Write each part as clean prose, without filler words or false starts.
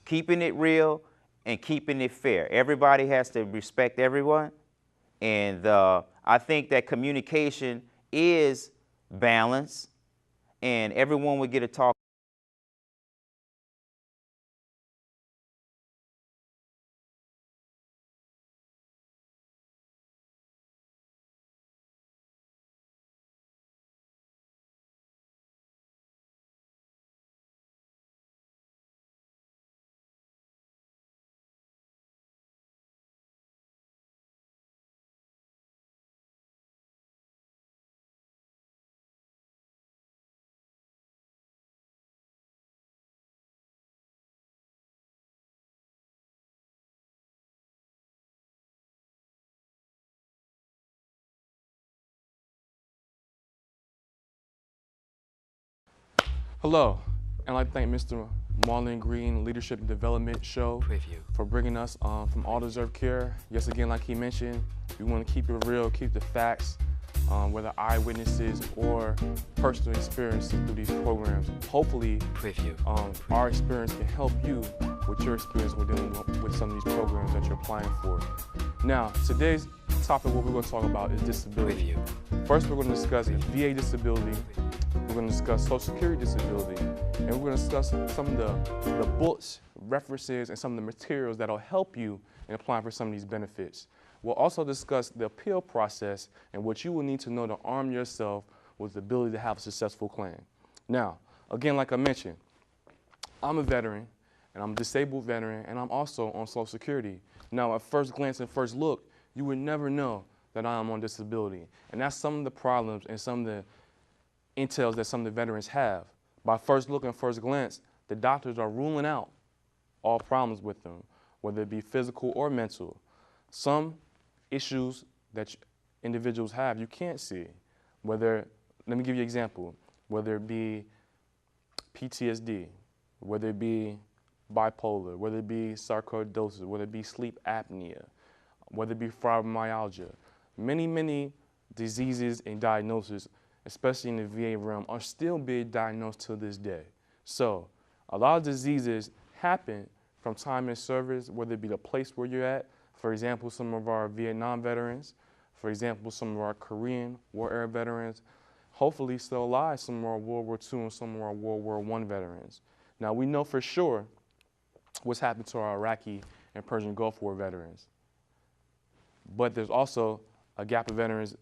keeping it real and keeping it fair. Everybody has to respect everyone. And I think that communication is balance, and everyone would get to talk. Hello, and I'd like to thank Mr. Marlon Green Leadership and Development Show for bringing us from All Deserved Care. Yes, again, like he mentioned, we want to keep it real, keep the facts, whether eyewitnesses or personal experiences through these programs. Hopefully, our experience can help you with your experience with some of these programs that you're applying for. Now, today's topic, what we're going to talk about is disability. First, we're going to discuss VA disability. We're going to discuss Social Security disability, and we're going to discuss some of the books, references, and some of the materials that will help you in applying for some of these benefits. We'll also discuss the appeal process and what you will need to know to arm yourself with the ability to have a successful claim. Now, again, like I mentioned, I'm a veteran, and I'm a disabled veteran, and I'm also on Social Security. Now, at first glance and first look, you would never know that I am on disability, and that's some of the problems and some of the intels that some of the veterans have. By first look and first glance, the doctors are ruling out all problems with them, whether it be physical or mental. Some issues that individuals have you can't see. Let me give you an example, whether it be PTSD, whether it be bipolar, whether it be sarcoidosis, whether it be sleep apnea, whether it be fibromyalgia. Many diseases and diagnoses, especially in the VA realm, are still being diagnosed to this day. So a lot of diseases happen from time in service, whether it be the place where you're at. For example, some of our Vietnam veterans, for example, some of our Korean War era veterans, hopefully still alive, some of our World War II and some of our World War I veterans. Now, we know for sure what's happened to our Iraqi and Persian Gulf War veterans. But there's also a gap of veterans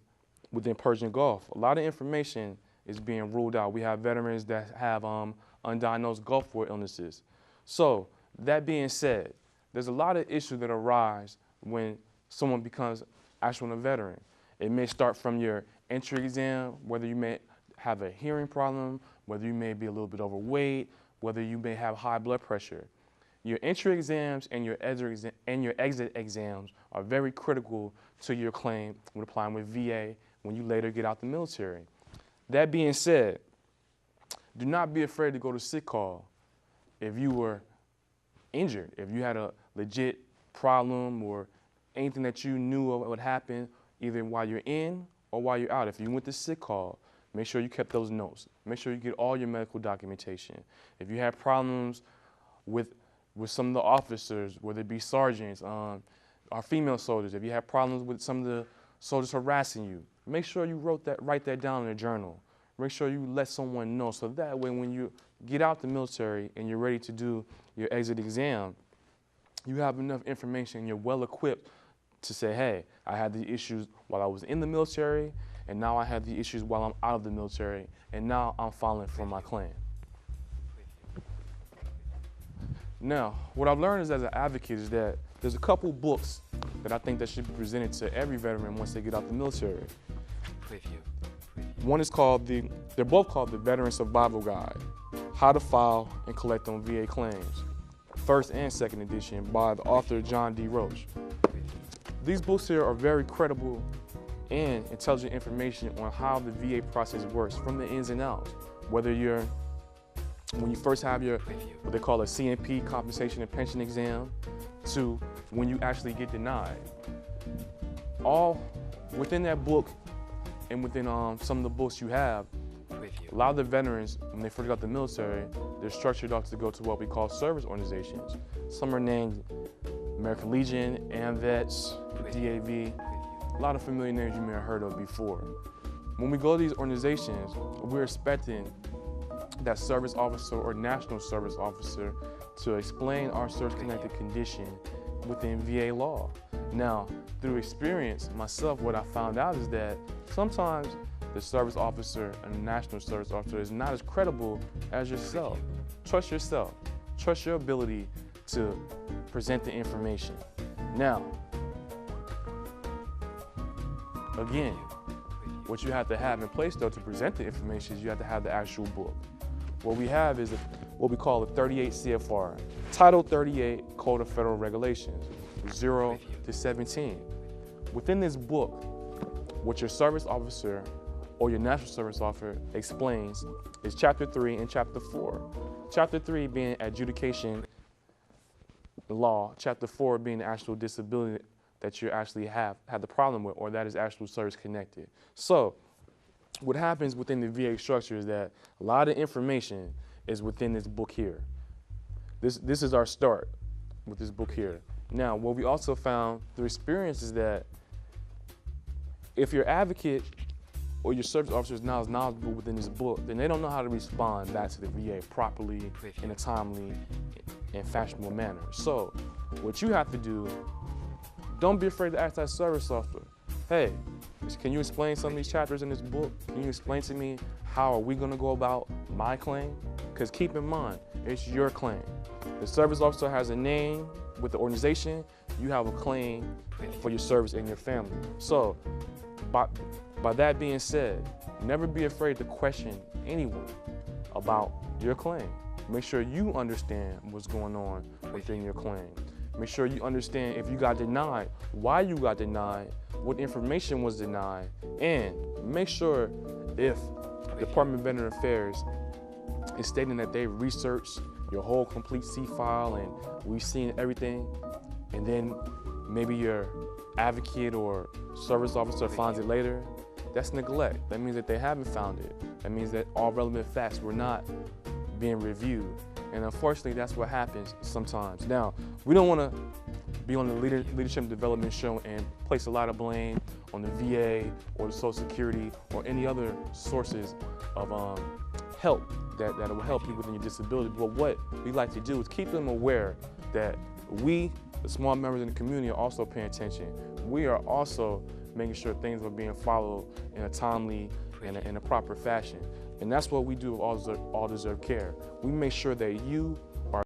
within Persian Gulf. A lot of information is being ruled out. We have veterans that have undiagnosed Gulf War illnesses. So that being said, there's a lot of issues that arise when someone becomes actually a veteran. It may start from your entry exam, whether you may have a hearing problem, whether you may be a little bit overweight, whether you may have high blood pressure. Your entry exams and your exit exams are very critical to your claim when applying with VA when you later get out the military. That being said, do not be afraid to go to sick call if you were injured, if you had a legit problem or anything that you knew would happen either while you're in or while you're out. If you went to sick call, make sure you kept those notes. Make sure you get all your medical documentation. If you have problems with some of the officers, whether it be sergeants, our female soldiers, if you have problems with some of the soldiers harassing you, make sure you write that down in a journal. Make sure you let someone know, so that way when you get out the military and you're ready to do your exit exam, you have enough information and you're well equipped to say, hey, I had the issues while I was in the military, and now I have the issues while I'm out of the military, and now I'm filing for my claim. Now, what I've learned as an advocate is that there's a couple books that I think that should be presented to every veteran once they get out the military. One is they're both called the Veteran Survival Guide, How to File and Collect on VA Claims, first and second edition by the author John D. Roach. These books here are very credible and intelligent information on how the VA process works from the ins and outs, whether when you first have what they call a CNP, compensation and pension exam, to when you actually get denied. All within that book and within some of the books you have, a lot of the veterans, when they first got the military, they're structured off to go to what we call service organizations. Some are named American Legion, AMVETS, DAV, a lot of familiar names you may have heard of before. When we go to these organizations, we're expecting that service officer or national service officer to explain our service-connected condition within VA law. Now, through experience, myself, what I found out is that sometimes the service officer and the national service officer is not as credible as yourself. Trust yourself. Trust your ability to present the information. Now, again, what you have to have in place though to present the information is you have to have the actual book. What we have is what we call the 38 CFR, Title 38 Code of Federal Regulations, 0 to 17. Within this book, what your service officer or your national service officer explains is Chapter 3 and Chapter 4. Chapter 3 being adjudication law, Chapter 4 being the actual disability that you actually have the problem with, or that is actual service connected. So what happens within the VA structure is that a lot of information is within this book here. This is our start with this book here. Now, what we also found through experience is that if your advocate or your service officer is not as knowledgeable within this book, then they don't know how to respond back to the VA properly, in a timely and fashionable manner. So what you have to do, don't be afraid to ask that service officer, hey, can you explain some of these chapters in this book? Can you explain to me how are we gonna go about my claim? Because keep in mind, it's your claim. The service officer has a name with the organization, you have a claim for your service and your family. So by that being said, never be afraid to question anyone about your claim. Make sure you understand what's going on within your claim. Make sure you understand if you got denied, why you got denied, what information was denied, and make sure if the Department of Veterans Affairs is stating that they've researched your whole complete C file and we've seen everything, and then maybe your advocate or service officer finds it later, that's neglect. That means that they haven't found it. That means that all relevant facts were not being reviewed. And unfortunately, that's what happens sometimes. Now, we don't want to be on the leadership development show and place a lot of blame on the VA or the Social Security or any other sources of help that will help you within your disability. But what we like to do is keep them aware that we, the small members in the community, are also paying attention. We are also making sure things are being followed in a timely and in a proper fashion. And that's what we do with All Deserved Care. We make sure that you